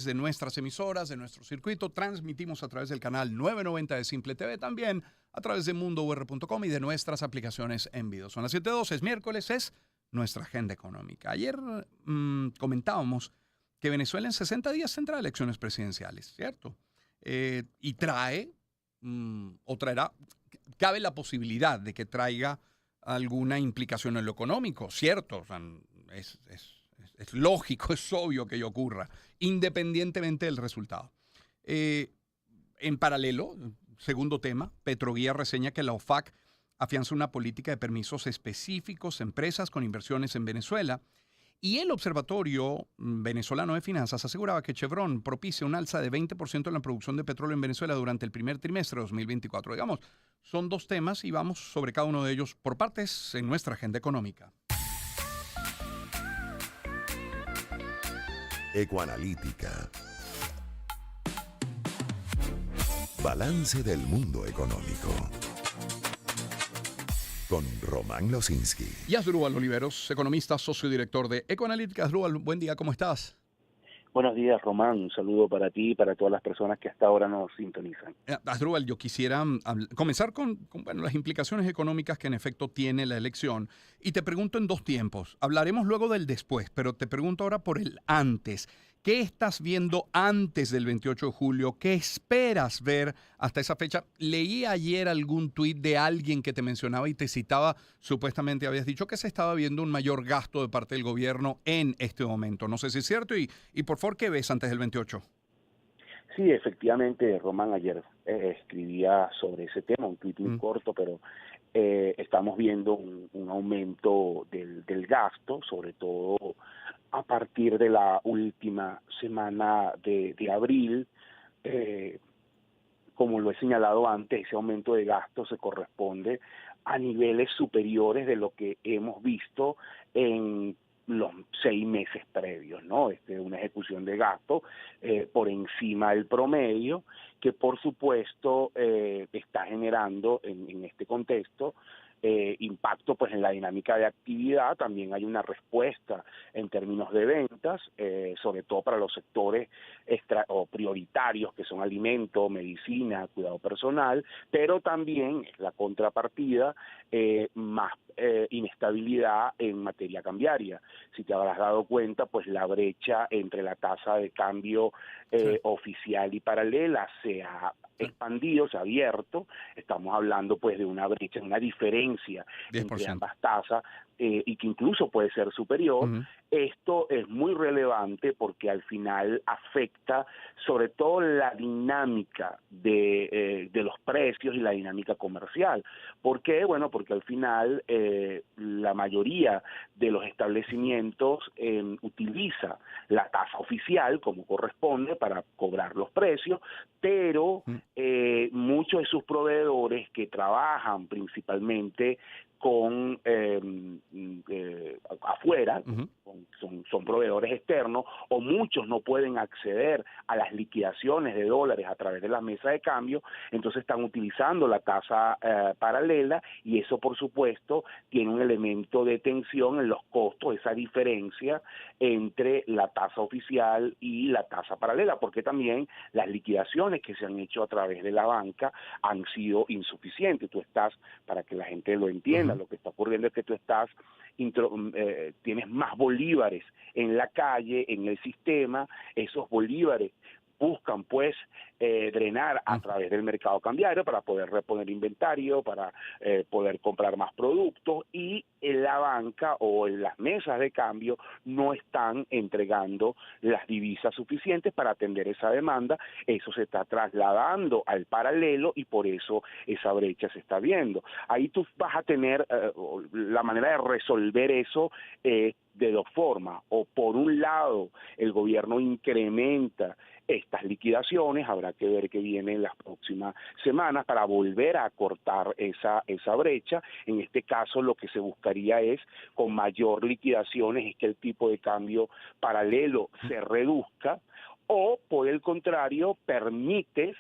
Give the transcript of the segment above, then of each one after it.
de nuestras emisoras, de nuestro circuito. Transmitimos a través del canal 990 de Simple TV, también a través de mundour.com y de nuestras aplicaciones en video. Son las 7:12, es miércoles, es nuestra agenda económica. Ayer comentábamos que Venezuela en 60 días tendrá elecciones presidenciales, ¿cierto? Y trae, o traerá, cabe la posibilidad de que traiga alguna implicación en lo económico, ¿cierto? O sea, es lógico, es obvio que ello ocurra, independientemente del resultado. En paralelo, segundo tema, Petroguía reseña que la OFAC afianza una política de permisos específicos a empresas con inversiones en Venezuela. Y el Observatorio Venezolano de Finanzas aseguraba que Chevron propicia un alza de 20% en la producción de petróleo en Venezuela durante el primer trimestre de 2024. Digamos, son dos temas y vamos sobre cada uno de ellos por partes en nuestra agenda económica. Ecoanalítica. Balance del mundo económico. Con Román Losinski. Y Asdrúbal Oliveros, economista, socio director de Ecoanalítica. Asdrúbal, buen día, ¿cómo estás? Buenos días, Román. Un saludo para ti y para todas las personas que hasta ahora nos sintonizan. Asdrúbal, yo quisiera comenzar con las implicaciones económicas que en efecto tiene la elección. Y te pregunto en dos tiempos. Hablaremos luego del después, pero te pregunto ahora por el antes. ¿Qué estás viendo antes del 28 de julio? ¿Qué esperas ver hasta esa fecha? Leí ayer algún tuit de alguien que te mencionaba y te citaba, supuestamente habías dicho que se estaba viendo un mayor gasto de parte del gobierno en este momento. No sé si es cierto y por favor, ¿qué ves antes del 28? Sí, efectivamente, Román, ayer escribía sobre ese tema, un tuit muy corto, pero estamos viendo un aumento del gasto, sobre todo a partir de la última semana de abril. Como lo he señalado antes, ese aumento de gasto se corresponde a niveles superiores de lo que hemos visto en los 6 meses previos, ¿no? Una ejecución de gasto por encima del promedio, que por supuesto está generando en este contexto impacto pues en la dinámica de actividad. También hay una respuesta en términos de ventas, sobre todo para los sectores o prioritarios que son alimento, medicina, cuidado personal, pero también la contrapartida, más inestabilidad en materia cambiaria. Si te habrás dado cuenta, pues la brecha entre la tasa de cambio oficial y paralela se ha expandido, se ha abierto. Estamos hablando pues de una brecha, una diferencia 10%. entre ambas tasas, y que incluso puede ser superior. Esto es muy relevante porque al final afecta sobre todo la dinámica de los precios y la dinámica comercial. ¿Por qué? Bueno, porque al final la mayoría de los establecimientos utiliza la tasa oficial como corresponde para cobrar los precios, pero muchos de sus proveedores que trabajan principalmente con afuera, son proveedores externos, o muchos no pueden acceder a las liquidaciones de dólares a través de la mesa de cambio, entonces están utilizando la tasa paralela, y eso por supuesto tiene un elemento de tensión en los costos, esa diferencia entre la tasa oficial y la tasa paralela, porque también las liquidaciones que se han hecho a través de la banca han sido insuficientes. Tú estás, para que la gente lo entienda, lo que está ocurriendo es que tú estás tienes más bolívares en la calle, en el sistema. Esos bolívares buscan pues drenar a través del mercado cambiario para poder reponer inventario, para poder comprar más productos, y en la banca o en las mesas de cambio no están entregando las divisas suficientes para atender esa demanda. Eso se está trasladando al paralelo y por eso esa brecha se está viendo. Ahí tú vas a tener la manera de resolver eso de dos formas: o por un lado el gobierno incrementa estas liquidaciones, habrá que ver qué viene en las próximas semanas para volver a acortar esa brecha. En este caso lo que se buscaría es, con mayor liquidaciones, es que el tipo de cambio paralelo se reduzca, o por el contrario permites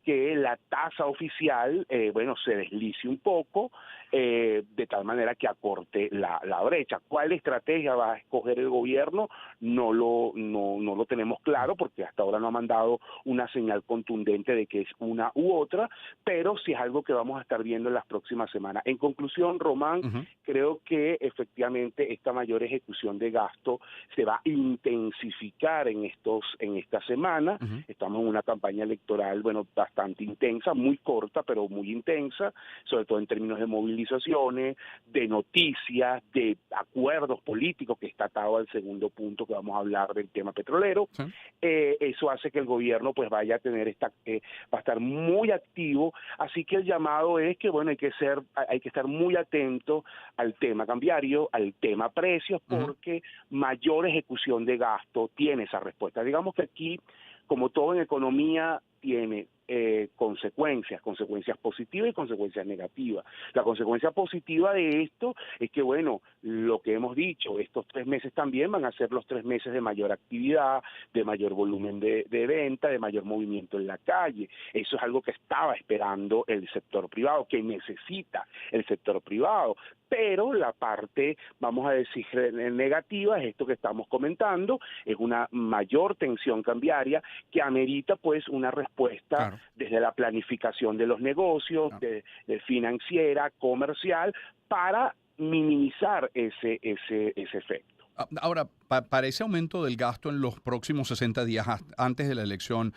que la tasa oficial, se deslice un poco, de tal manera que acorte la brecha. ¿Cuál estrategia va a escoger el gobierno? No lo tenemos claro, porque hasta ahora no ha mandado una señal contundente de que es una u otra, pero sí es algo que vamos a estar viendo en las próximas semanas. En conclusión, Román, creo que efectivamente esta mayor ejecución de gasto se va a intensificar en esta semana. Estamos en una campaña electoral, bastante intensa, muy corta, pero muy intensa, sobre todo en términos de movilizaciones, de noticias, de acuerdos políticos, que está atado al segundo punto que vamos a hablar del tema petrolero. Sí. Eso hace que el gobierno pues vaya a tener va a estar muy activo, así que el llamado es que hay que estar muy atento al tema cambiario, al tema precios, porque mayor ejecución de gasto tiene esa respuesta. Digamos que aquí, como todo en economía, tiene consecuencias positivas y consecuencias negativas. La consecuencia positiva de esto es que, lo que hemos dicho, estos 3 meses también van a ser los 3 meses de mayor actividad, de mayor volumen de venta, de mayor movimiento en la calle. Eso es algo que estaba esperando el sector privado, que necesita el sector privado. Pero la parte, vamos a decir, negativa es esto que estamos comentando, es una mayor tensión cambiaria que amerita pues una respuesta desde la planificación de los negocios, de financiera, comercial, para minimizar ese efecto. Ahora, para ese aumento del gasto en los próximos 60 días antes de la elección,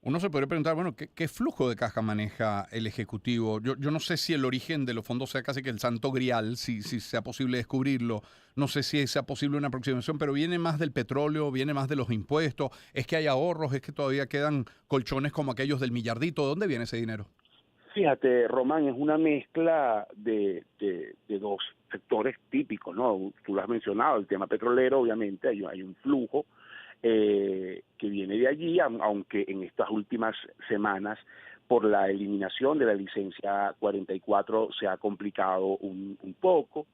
uno se podría preguntar, ¿qué flujo de caja maneja el Ejecutivo? Yo no sé si el origen de los fondos sea casi que el santo grial, si sea posible descubrirlo. No sé si sea posible una aproximación, pero viene más del petróleo, viene más de los impuestos. ¿Es que hay ahorros? ¿Es que todavía quedan colchones como aquellos del millardito? ¿De dónde viene ese dinero? Fíjate, Román, es una mezcla de dos sectores típicos, ¿no? Tú lo has mencionado, el tema petrolero, obviamente, hay un flujo que viene de allí, aunque en estas últimas semanas, por la eliminación de la licencia 44, se ha complicado un poco,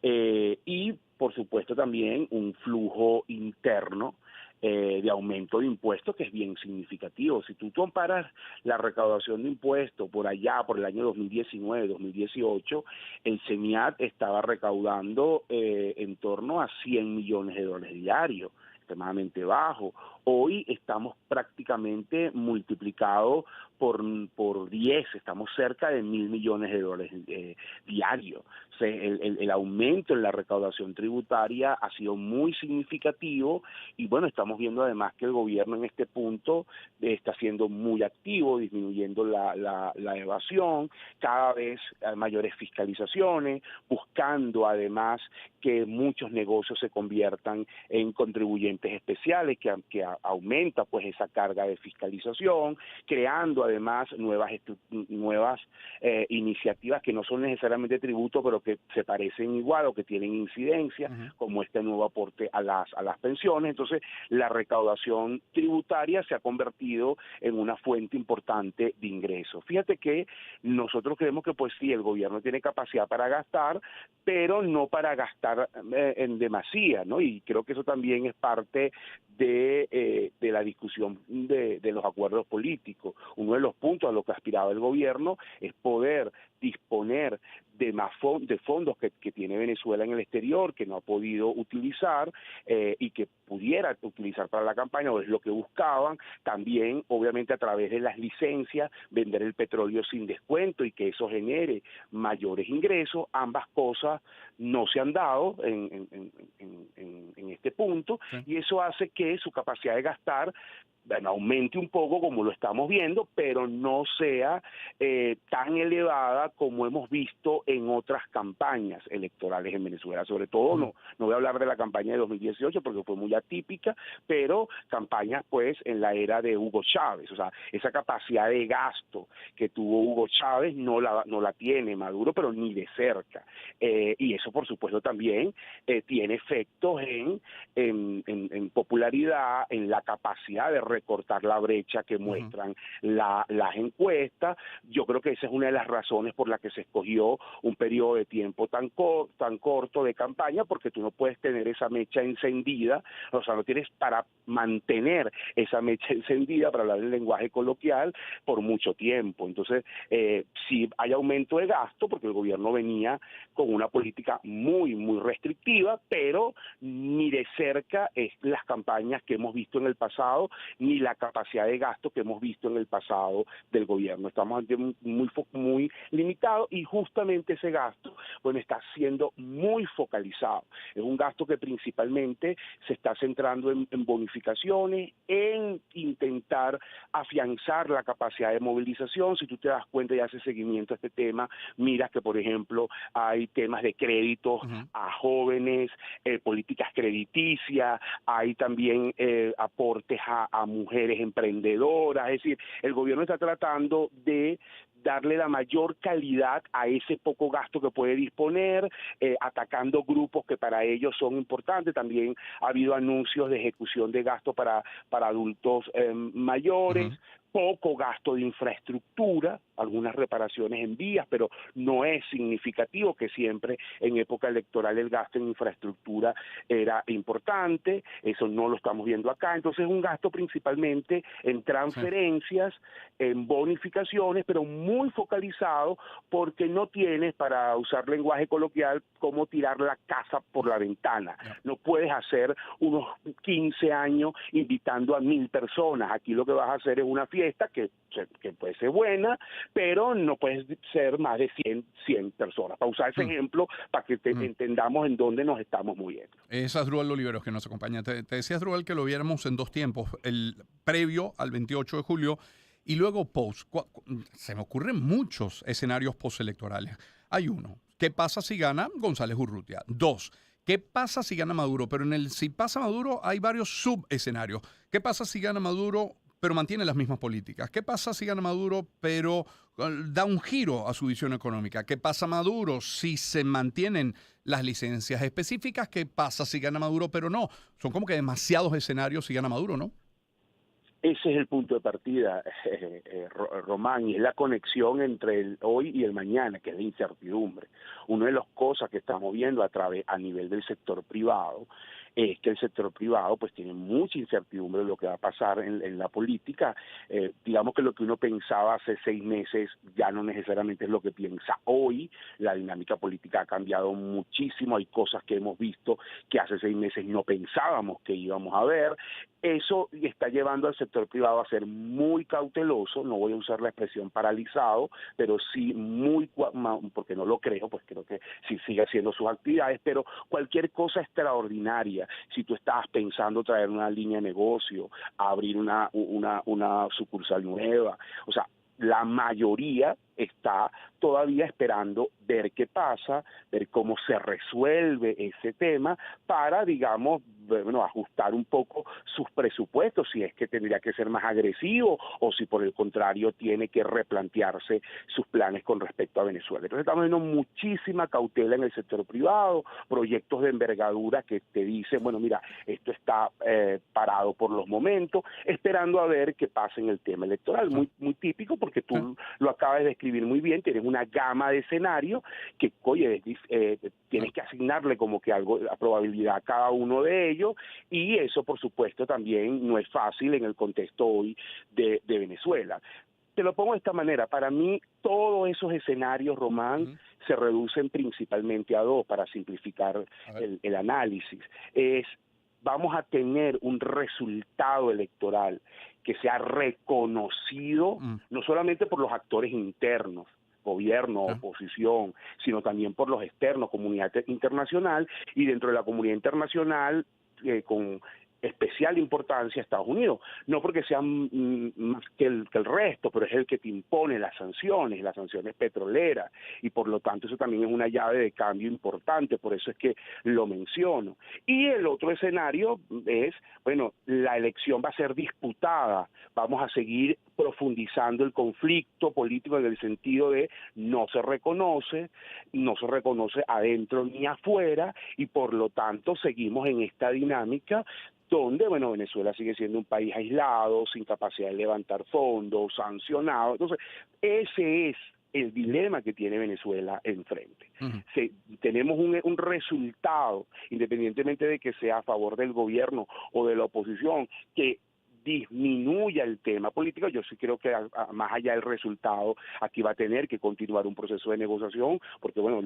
y por supuesto también un flujo interno de aumento de impuestos que es bien significativo. Si tú comparas la recaudación de impuestos por allá, por el año 2019, 2018, el CENIAT estaba recaudando en torno a $100 millones diarios, extremadamente bajo. Hoy estamos prácticamente multiplicados por 10, estamos cerca de $1.000 millones diarios. O sea, el aumento en la recaudación tributaria ha sido muy significativo y estamos viendo además que el gobierno en este punto está siendo muy activo, disminuyendo la evasión, cada vez hay mayores fiscalizaciones, buscando además que muchos negocios se conviertan en contribuyentes especiales, que aumenta pues esa carga de fiscalización, creando además nuevas iniciativas que no son necesariamente tributos, pero que se parecen igual o que tienen incidencia, como este nuevo aporte a las pensiones. Entonces, la recaudación tributaria se ha convertido en una fuente importante de ingresos. Fíjate que nosotros creemos que pues sí, el gobierno tiene capacidad para gastar, pero no para gastar en demasía, ¿no? Y creo que eso también es parte de la discusión de los acuerdos políticos. Uno de los puntos a los que aspiraba el gobierno es poder disponer de más de fondos que tiene Venezuela en el exterior, que no ha podido utilizar y que pudiera utilizar para la campaña, o es lo que buscaban. También, obviamente, a través de las licencias, vender el petróleo sin descuento y que eso genere mayores ingresos. Ambas cosas no se han dado en este punto, y eso hace que su capacidad de gastar aumente un poco, como lo estamos viendo, pero no sea tan elevada como hemos visto en otras campañas electorales en Venezuela. Sobre todo, no voy a hablar de la campaña de 2018 porque fue muy atípica, pero campañas pues en la era de Hugo Chávez. O sea, esa capacidad de gasto que tuvo Hugo Chávez no la tiene Maduro, pero ni de cerca. Y eso, por supuesto, también tiene efectos en popularidad, en la capacidad de recortar la brecha que muestran las encuestas. Yo creo que esa es una de las razones por las que se escogió un periodo de tiempo tan corto de campaña, porque tú no puedes tener esa mecha encendida, o sea, no tienes para mantener esa mecha encendida, para hablar en lenguaje coloquial, por mucho tiempo. Entonces, sí hay aumento de gasto, porque el gobierno venía con una política muy restrictiva, pero ni de cerca es las campañas que hemos visto en el pasado, ni la capacidad de gasto que hemos visto en el pasado del gobierno. Estamos ante muy limitado, y justamente ese gasto, bueno, está siendo muy focalizado. Es un gasto que principalmente se está centrando en bonificaciones, en intentar afianzar la capacidad de movilización. Si tú te das cuenta y haces seguimiento a este tema, miras que, por ejemplo, hay temas de créditos a jóvenes, políticas crediticias, hay también aportes a mujeres emprendedoras. Es decir, el gobierno está tratando de darle la mayor calidad a ese poco gasto que puede disponer, atacando grupos que para ellos son importantes. También ha habido anuncios de ejecución de gasto para adultos mayores, poco gasto de infraestructura, algunas reparaciones en vías, pero no es significativo, que siempre en época electoral el gasto en infraestructura era importante. Eso no lo estamos viendo acá. Entonces es un gasto principalmente en transferencias, en bonificaciones, pero muy focalizado, porque no tienes, para usar lenguaje coloquial, cómo tirar la casa por la ventana. No puedes hacer unos 15 años invitando a 1,000 personas. Aquí lo que vas a hacer es una fiesta que puede ser buena, pero no puedes ser más de 100 personas. Para usar ese ejemplo, para que entendamos en dónde nos estamos moviendo. Es Asdrúbal Oliveros que nos acompaña. Te decía, Asdrúbal, que lo viéramos en dos tiempos, el previo al 28 de julio y luego post. Se me ocurren muchos escenarios postelectorales. Hay uno, ¿qué pasa si gana González Urrutia? 2, ¿qué pasa si gana Maduro? Pero en el si pasa Maduro hay varios subescenarios. ¿Qué pasa si gana Maduro pero mantiene las mismas políticas? ¿Qué pasa si gana Maduro pero da un giro a su visión económica? ¿Qué pasa Maduro si se mantienen las licencias específicas? ¿Qué pasa si gana Maduro pero no? Son como que demasiados escenarios si gana Maduro, ¿no? Ese es el punto de partida, Román, y es la conexión entre el hoy y el mañana, que es la incertidumbre. Una de las cosas que estamos viendo a nivel del sector privado es que el sector privado pues tiene mucha incertidumbre de lo que va a pasar en la política. Digamos que lo que uno pensaba hace 6 meses ya no necesariamente es lo que piensa hoy. La dinámica política ha cambiado muchísimo. Hay cosas que hemos visto que hace 6 meses no pensábamos que íbamos a ver. Eso está llevando al sector privado a ser muy cauteloso. No voy a usar la expresión paralizado, pero sí porque no lo creo, pues creo que sí sigue haciendo sus actividades, pero cualquier cosa extraordinaria, si tú estabas pensando traer una línea de negocio, abrir una sucursal nueva, o sea, la mayoría está todavía esperando ver qué pasa, ver cómo se resuelve ese tema para, digamos, bueno, ajustar un poco sus presupuestos, si es que tendría que ser más agresivo o si por el contrario tiene que replantearse sus planes con respecto a Venezuela. Entonces estamos viendo muchísima cautela en el sector privado, proyectos de envergadura que te dicen, bueno, mira, esto está parado por los momentos, esperando a ver qué pasa en el tema electoral. Muy típico, porque tú lo acabas de describir muy bien. Tienes una gama de escenarios que, oye, tienes que asignarle como que algo, la probabilidad a cada uno de ellos, y eso, por supuesto, también no es fácil en el contexto hoy de Venezuela. Te lo pongo de esta manera: para mí todos esos escenarios, Román, se reducen principalmente a 2, para simplificar el análisis. Vamos a tener un resultado electoral que sea reconocido no solamente por los actores internos, gobierno, oposición, sino también por los externos, comunidad internacional, y dentro de la comunidad internacional con especial importancia Estados Unidos, no porque sea más que el resto, pero es el que te impone las sanciones petroleras, y por lo tanto eso también es una llave de cambio importante, por eso es que lo menciono. Y el otro escenario es, bueno, la elección va a ser disputada, vamos a seguir profundizando el conflicto político en el sentido de no se reconoce adentro ni afuera, y por lo tanto seguimos en esta dinámica donde, bueno, Venezuela sigue siendo un país aislado, sin capacidad de levantar fondos, sancionado. Entonces, ese es el dilema que tiene Venezuela enfrente. Ujú. Tenemos un resultado, independientemente de que sea a favor del gobierno o de la oposición, que disminuya el tema político. Yo sí creo que más allá del resultado, aquí va a tener que continuar un proceso de negociación, porque bueno,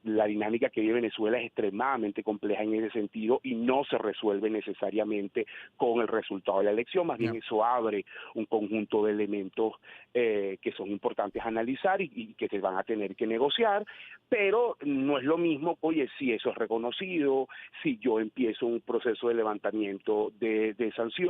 la dinámica que vive Venezuela es extremadamente compleja en ese sentido y no se resuelve necesariamente con el resultado de la elección. Más bien eso abre un conjunto de elementos que son importantes a analizar y que se van a tener que negociar, pero no es lo mismo, oye, si eso es reconocido, si yo empiezo un proceso de levantamiento de sanciones,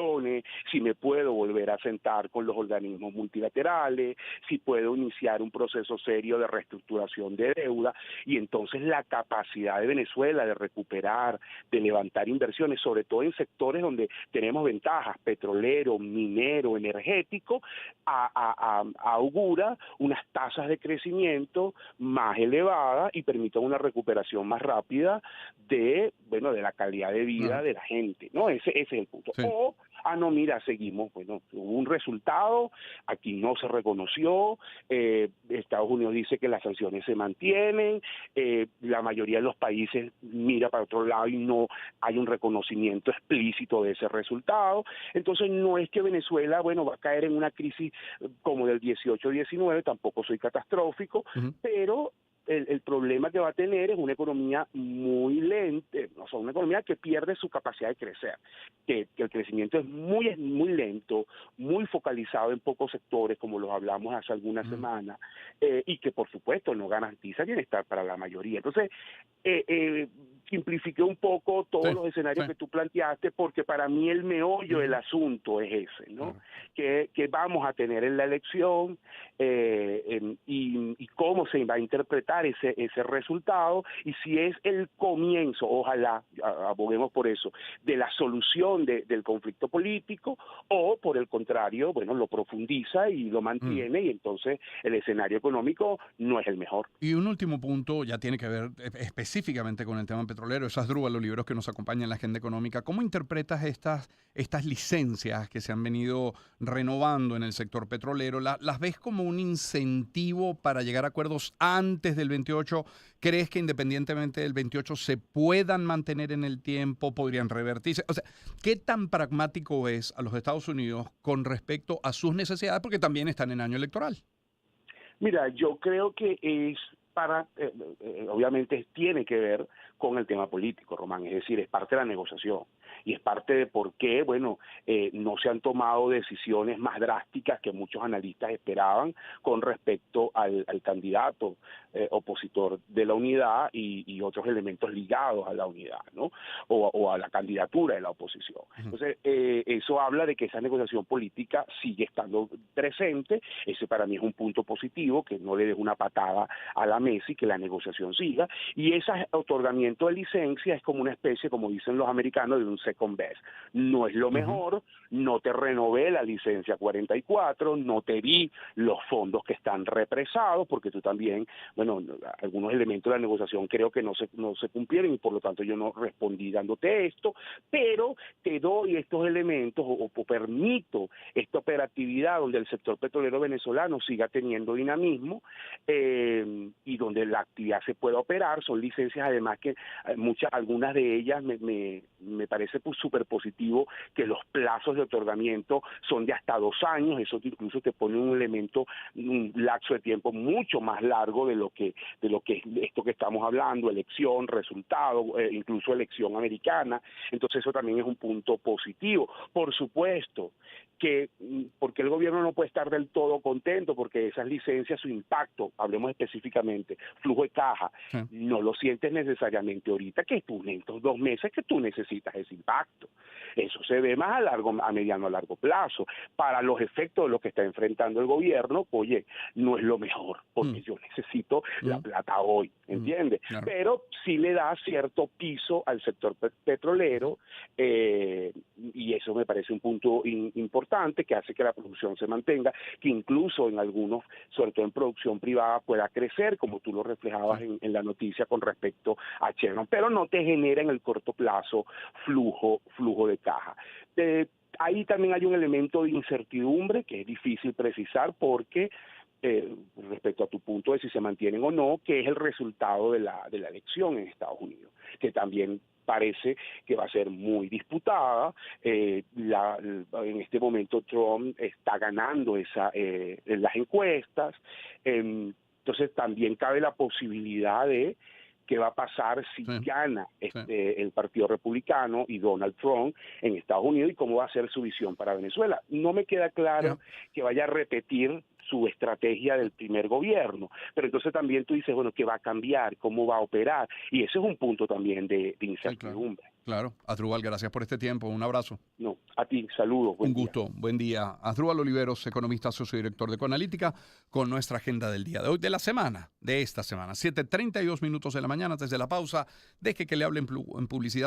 si me puedo volver a sentar con los organismos multilaterales, si puedo iniciar un proceso serio de reestructuración de deuda, y entonces la capacidad de Venezuela de recuperar, de levantar inversiones, sobre todo en sectores donde tenemos ventajas, petrolero, minero, energético, augura unas tasas de crecimiento más elevadas y permitan una recuperación más rápida de la calidad de vida de la gente, ¿no? Ese es el punto. Sí. O, no, mira, seguimos, bueno, hubo un resultado, aquí no se reconoció, Estados Unidos dice que las sanciones se mantienen, la mayoría de los países mira para otro lado y no hay un reconocimiento explícito de ese resultado. Entonces no es que Venezuela, bueno, va a caer en una crisis como del 18-19, tampoco soy catastrófico, pero el problema que va a tener es una economía muy lenta, o sea, una economía que pierde su capacidad de crecer, que el crecimiento es muy lento, muy focalizado en pocos sectores, como los hablamos hace algunas semanas, y que por supuesto no garantiza bienestar para la mayoría. Entonces, simplifiqué un poco todos los escenarios que tú planteaste, porque para mí el meollo del asunto es ese, ¿no? Que vamos a tener en la elección y cómo se va a interpretar ese resultado, y si es el comienzo, ojalá aboguemos por eso, de la solución del conflicto político, o por el contrario, bueno, lo profundiza y lo mantiene, y entonces el escenario económico no es el mejor. Y un último punto ya tiene que ver específicamente con el tema petrolero. Esas Asdrúbal Oliveros que nos acompaña en la agenda económica. ¿Cómo interpretas estas licencias que se han venido renovando en el sector petrolero? ¿Las ves como un incentivo para llegar a acuerdos antes del 28? ¿Crees que independientemente del 28 se puedan mantener en el tiempo? ¿Podrían revertirse? O sea, ¿qué tan pragmático es a los Estados Unidos con respecto a sus necesidades? Porque también están en año electoral. Mira, yo creo que es obviamente tiene que ver con el tema político, Román, es decir, es parte de la negociación y es parte de por qué, bueno, no se han tomado decisiones más drásticas que muchos analistas esperaban con respecto al candidato opositor de la unidad y otros elementos ligados a la unidad, ¿no? O a la candidatura de la oposición. Entonces, eso habla de que esa negociación política sigue estando presente. Ese para mí es un punto positivo, que no le deje una patada a la mesa y que la negociación siga. Y ese otorgamiento de licencia es como una especie, como dicen los americanos, de un second best. No es lo mejor, no te renové la licencia 44, no te di los fondos que están represados, porque tú también, bueno, algunos elementos de la negociación creo que no se cumplieron y por lo tanto yo no respondí dándote esto, pero te doy estos elementos o permito esta operatividad donde el sector petrolero venezolano siga teniendo dinamismo y donde la actividad se pueda operar. Son licencias además que algunas de ellas me parece súper positivo que los plazos de otorgamiento son de hasta 2 años, eso incluso te pone un elemento, un lapso de tiempo mucho más largo de lo que es esto que estamos hablando, elección, resultado, incluso elección americana. Entonces eso también es un punto positivo. Por supuesto que porque el gobierno no puede estar del todo contento, porque esas licencias, su impacto, hablemos específicamente, flujo de caja, no lo sientes necesariamente ahorita, que tú en estos 2 meses que tú necesitas ese impacto. Eso se ve más a mediano a largo plazo. Para los efectos de lo que está enfrentando el gobierno, oye, no es lo mejor, porque yo necesito la plata hoy, ¿entiendes? Claro. Pero sí le da cierto piso al sector petrolero, y eso me parece un punto importante, que hace que la producción se mantenga, que incluso en algunos, sobre todo en producción privada, pueda crecer, como tú lo reflejabas en la noticia con respecto a Chevron, pero no te genera en el corto plazo flujo flujo de caja. Ahí también hay un elemento de incertidumbre que es difícil precisar porque respecto a tu punto de si se mantienen o no, que es el resultado de la elección en Estados Unidos, que también parece que va a ser muy disputada. En este momento Trump está ganando en las encuestas, entonces también cabe la posibilidad de qué va a pasar si gana el Partido Republicano y Donald Trump en Estados Unidos y cómo va a ser su visión para Venezuela. No me queda claro que vaya a repetir su estrategia del primer gobierno, pero entonces también tú dices, bueno, ¿qué va a cambiar? ¿Cómo va a operar? Y ese es un punto también de incertidumbre. Claro. Asdrúbal, gracias por este tiempo. Un abrazo. No, a ti, saludos. Un gusto. Buen día. Asdrúbal Oliveros, economista, socio director de Ecoanalítica, con nuestra agenda del día de hoy, de la semana, de esta semana. 7:32 minutos de la mañana, desde la pausa. Deje que le hable en publicidad.